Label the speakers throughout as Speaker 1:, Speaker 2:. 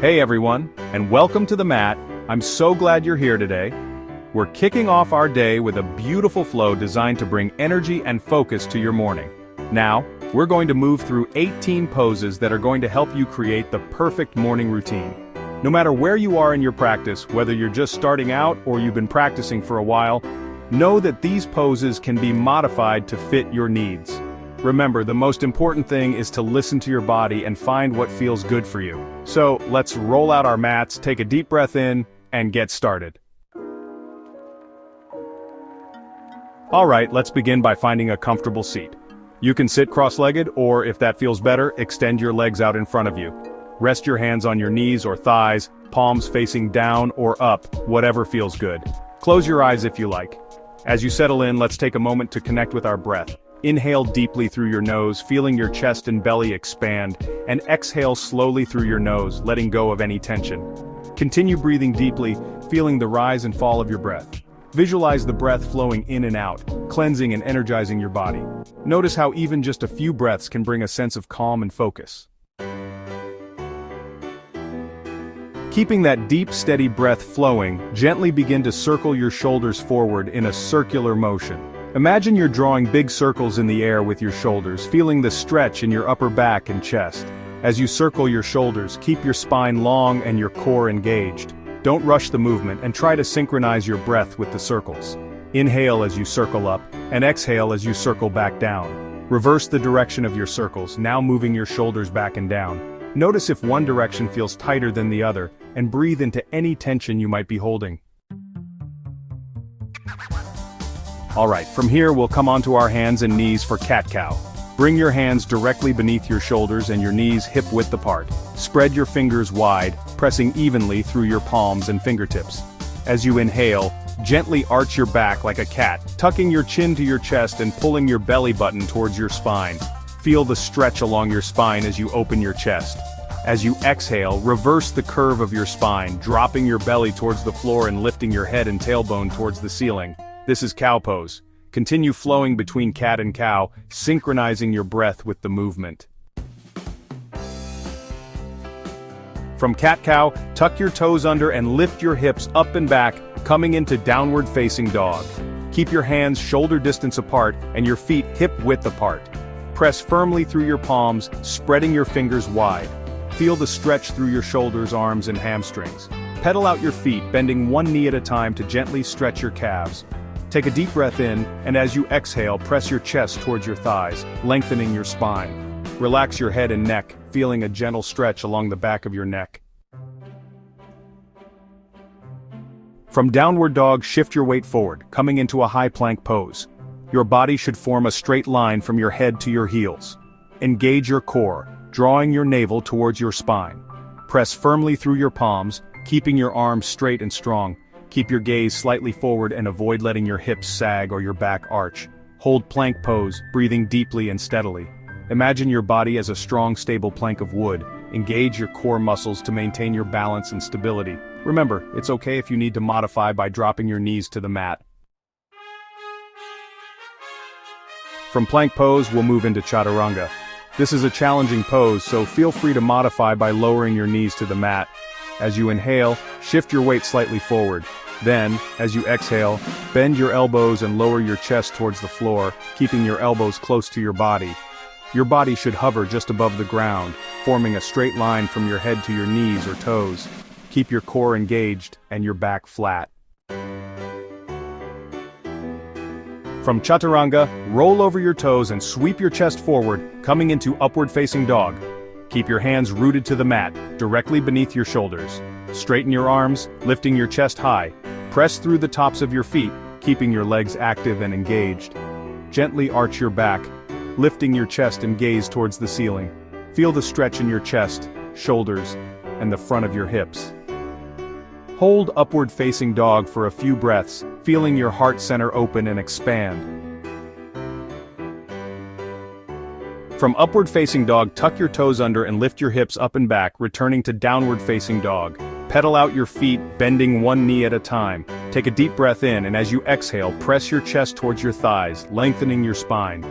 Speaker 1: Hey everyone, and welcome to the mat. I'm so glad you're here today. We're kicking off our day with a beautiful flow designed to bring energy and focus to your morning. Now, we're going to move through 18 poses that are going to help you create the perfect morning routine. No matter where you are in your practice, whether you're just starting out or you've been practicing for a while, know that these poses can be modified to fit your needs. Remember, the most important thing is to listen to your body and find what feels good for you. So, let's roll out our mats, take a deep breath in, and get started. Alright, let's begin by finding a comfortable seat. You can sit cross-legged, or if that feels better, extend your legs out in front of you. Rest your hands on your knees or thighs, palms facing down or up, whatever feels good. Close your eyes if you like. As you settle in, let's take a moment to connect with our breath. Inhale deeply through your nose, feeling your chest and belly expand, and exhale slowly through your nose, letting go of any tension. Continue breathing deeply, feeling the rise and fall of your breath. Visualize the breath flowing in and out, cleansing and energizing your body. Notice how even just a few breaths can bring a sense of calm and focus. Keeping that deep, steady breath flowing, gently begin to circle your shoulders forward in a circular motion. Imagine you're drawing big circles in the air with your shoulders, feeling the stretch in your upper back and chest. As you circle your shoulders, keep your spine long and your core engaged. Don't rush the movement and try to synchronize your breath with the circles. Inhale as you circle up, and exhale as you circle back down. Reverse the direction of your circles, now moving your shoulders back and down. Notice if one direction feels tighter than the other, and breathe into any tension you might be holding. Alright, from here we'll come onto our hands and knees for cat-cow. Bring your hands directly beneath your shoulders and your knees hip-width apart. Spread your fingers wide, pressing evenly through your palms and fingertips. As you inhale, gently arch your back like a cat, tucking your chin to your chest and pulling your belly button towards your spine. Feel the stretch along your spine as you open your chest. As you exhale, reverse the curve of your spine, dropping your belly towards the floor and lifting your head and tailbone towards the ceiling. This is cow pose. Continue flowing between cat and cow, synchronizing your breath with the movement. From cat-cow, tuck your toes under and lift your hips up and back, coming into downward facing dog. Keep your hands shoulder distance apart and your feet hip-width apart. Press firmly through your palms, spreading your fingers wide. Feel the stretch through your shoulders, arms, and hamstrings. Pedal out your feet, bending one knee at a time to gently stretch your calves. Take a deep breath in, and as you exhale, press your chest towards your thighs, lengthening your spine. Relax your head and neck, feeling a gentle stretch along the back of your neck. From downward dog, shift your weight forward, coming into a high plank pose. Your body should form a straight line from your head to your heels. Engage your core, drawing your navel towards your spine. Press firmly through your palms, keeping your arms straight and strong. Keep your gaze slightly forward and avoid letting your hips sag or your back arch. Hold plank pose, breathing deeply and steadily. Imagine your body as a strong, stable plank of wood. Engage your core muscles to maintain your balance and stability. Remember, it's okay if you need to modify by dropping your knees to the mat. From plank pose, we'll move into chaturanga. This is a challenging pose, so feel free to modify by lowering your knees to the mat. As you inhale, shift your weight slightly forward. Then, as you exhale, bend your elbows and lower your chest towards the floor, keeping your elbows close to your body. Your body should hover just above the ground, forming a straight line from your head to your knees or toes. Keep your core engaged and your back flat. From chaturanga, roll over your toes and sweep your chest forward, coming into upward facing dog. Keep your hands rooted to the mat, directly beneath your shoulders. Straighten your arms, lifting your chest high. Press through the tops of your feet, keeping your legs active and engaged. Gently arch your back, lifting your chest and gaze towards the ceiling. Feel the stretch in your chest, shoulders, and the front of your hips. Hold upward facing dog for a few breaths, feeling your heart center open and expand. From upward facing dog, tuck your toes under and lift your hips up and back, returning to downward facing dog. Pedal out your feet, bending one knee at a time. Take a deep breath in, and as you exhale, press your chest towards your thighs, lengthening your spine.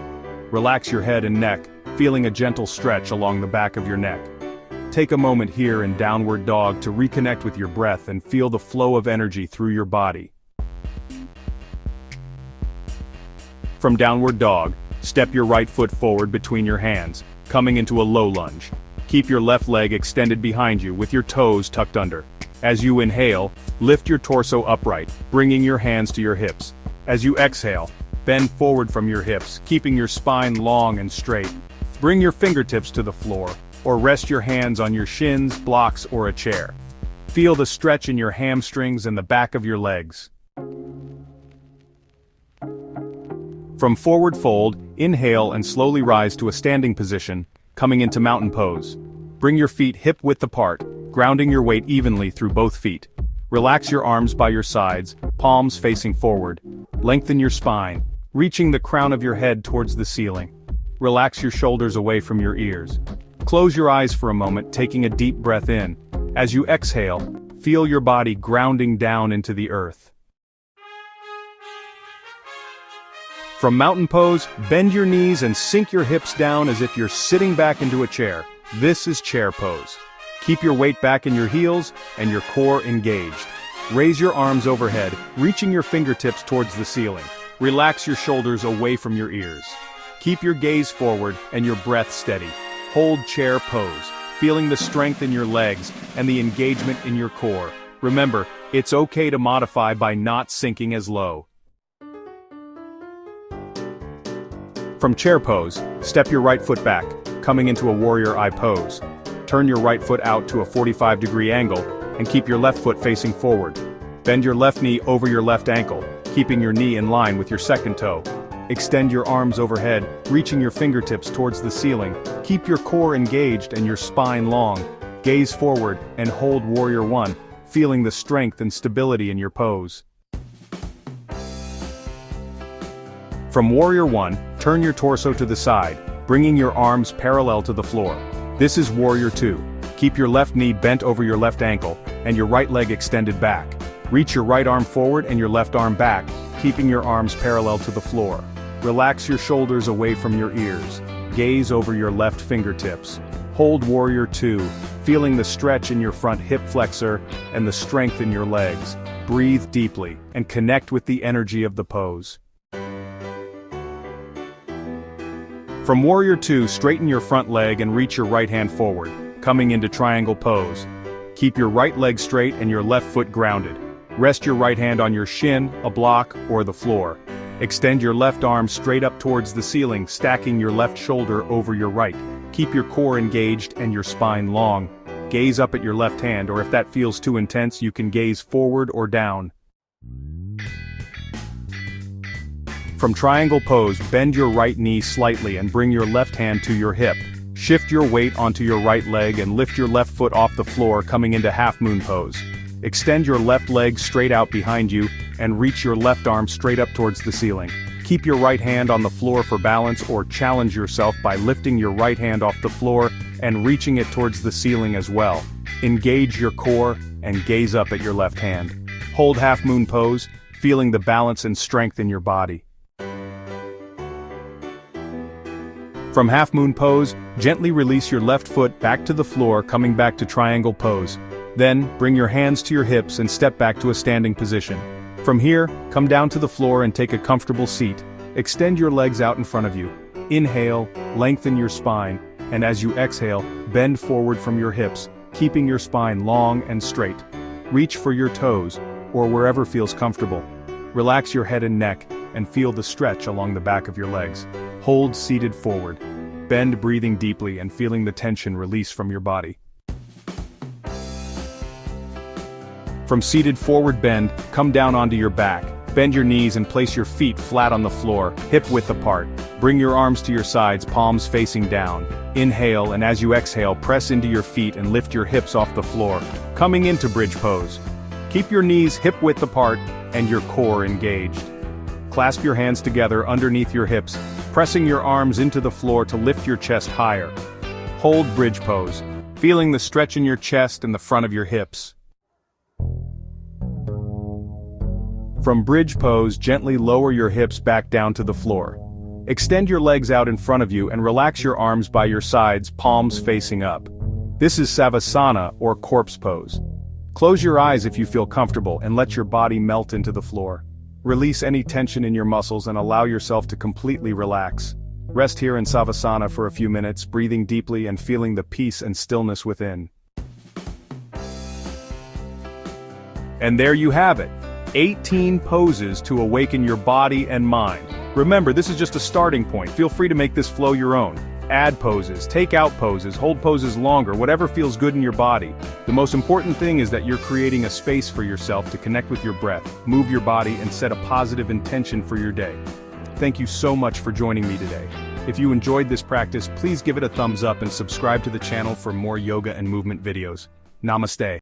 Speaker 1: Relax your head and neck, feeling a gentle stretch along the back of your neck. Take a moment here in Downward Dog to reconnect with your breath and feel the flow of energy through your body. From Downward Dog, step your right foot forward between your hands, coming into a low lunge. Keep your left leg extended behind you with your toes tucked under. As you inhale, lift your torso upright, bringing your hands to your hips. As you exhale, bend forward from your hips, keeping your spine long and straight. Bring your fingertips to the floor, or rest your hands on your shins, blocks, or a chair. Feel the stretch in your hamstrings and the back of your legs. From forward fold, inhale and slowly rise to a standing position, coming into mountain pose. Bring your feet hip-width apart, grounding your weight evenly through both feet. Relax your arms by your sides, palms facing forward. Lengthen your spine, reaching the crown of your head towards the ceiling. Relax your shoulders away from your ears. Close your eyes for a moment, taking a deep breath in. As you exhale, feel your body grounding down into the earth. From mountain pose, bend your knees and sink your hips down as if you're sitting back into a chair. This is chair pose. Keep your weight back in your heels and your core engaged. Raise your arms overhead, reaching your fingertips towards the ceiling. Relax your shoulders away from your ears. Keep your gaze forward and your breath steady. Hold chair pose, feeling the strength in your legs and the engagement in your core. Remember, it's okay to modify by not sinking as low. From chair pose, step your right foot back, coming into a warrior eye pose. Turn your right foot out to a 45-degree angle, and keep your left foot facing forward. Bend your left knee over your left ankle, keeping your knee in line with your second toe. Extend your arms overhead, reaching your fingertips towards the ceiling. Keep your core engaged and your spine long. Gaze forward and hold Warrior 1, feeling the strength and stability in your pose. From Warrior 1, turn your torso to the side, bringing your arms parallel to the floor. This is Warrior 2. Keep your left knee bent over your left ankle, and your right leg extended back. Reach your right arm forward and your left arm back, keeping your arms parallel to the floor. Relax your shoulders away from your ears. Gaze over your left fingertips. Hold Warrior 2, feeling the stretch in your front hip flexor and the strength in your legs. Breathe deeply and connect with the energy of the pose. From Warrior 2, straighten your front leg and reach your right hand forward, coming into triangle pose. Keep your right leg straight and your left foot grounded. Rest your right hand on your shin, a block, or the floor. Extend your left arm straight up towards the ceiling, stacking your left shoulder over your right. Keep your core engaged and your spine long. Gaze up at your left hand, or if that feels too intense, you can gaze forward or down. From triangle pose, bend your right knee slightly and bring your left hand to your hip. Shift your weight onto your right leg and lift your left foot off the floor, coming into half moon pose. Extend your left leg straight out behind you and reach your left arm straight up towards the ceiling. Keep your right hand on the floor for balance, or challenge yourself by lifting your right hand off the floor and reaching it towards the ceiling as well. Engage your core and gaze up at your left hand. Hold half moon pose, feeling the balance and strength in your body. From half moon pose, gently release your left foot back to the floor, coming back to triangle pose. Then, bring your hands to your hips and step back to a standing position. From here, come down to the floor and take a comfortable seat. Extend your legs out in front of you. Inhale, lengthen your spine, and as you exhale, bend forward from your hips, keeping your spine long and straight. Reach for your toes, or wherever feels comfortable. Relax your head and neck, and feel the stretch along the back of your legs. Hold seated forward. Bend, breathing deeply and feeling the tension release from your body. From seated forward bend, come down onto your back. Bend your knees and place your feet flat on the floor, hip width apart. Bring your arms to your sides, palms facing down. Inhale, and as you exhale, press into your feet and lift your hips off the floor, coming into bridge pose. Keep your knees hip width apart and your core engaged. Clasp your hands together underneath your hips, pressing your arms into the floor to lift your chest higher. Hold bridge pose, feeling the stretch in your chest and the front of your hips. From bridge pose, gently lower your hips back down to the floor. Extend your legs out in front of you and relax your arms by your sides, palms facing up. This is Savasana, or corpse pose. Close your eyes if you feel comfortable and let your body melt into the floor. Release any tension in your muscles and allow yourself to completely relax. Rest here in Savasana for a few minutes, breathing deeply and feeling the peace and stillness within. And there you have it. 18 poses to awaken your body and mind. Remember, this is just a starting point. Feel free to make this flow your own. Add poses, take out poses, hold poses longer, whatever feels good in your body. The most important thing is that you're creating a space for yourself to connect with your breath, move your body, and set a positive intention for your day. Thank you so much for joining me today. If you enjoyed this practice, please give it a thumbs up and subscribe to the channel for more yoga and movement videos. Namaste.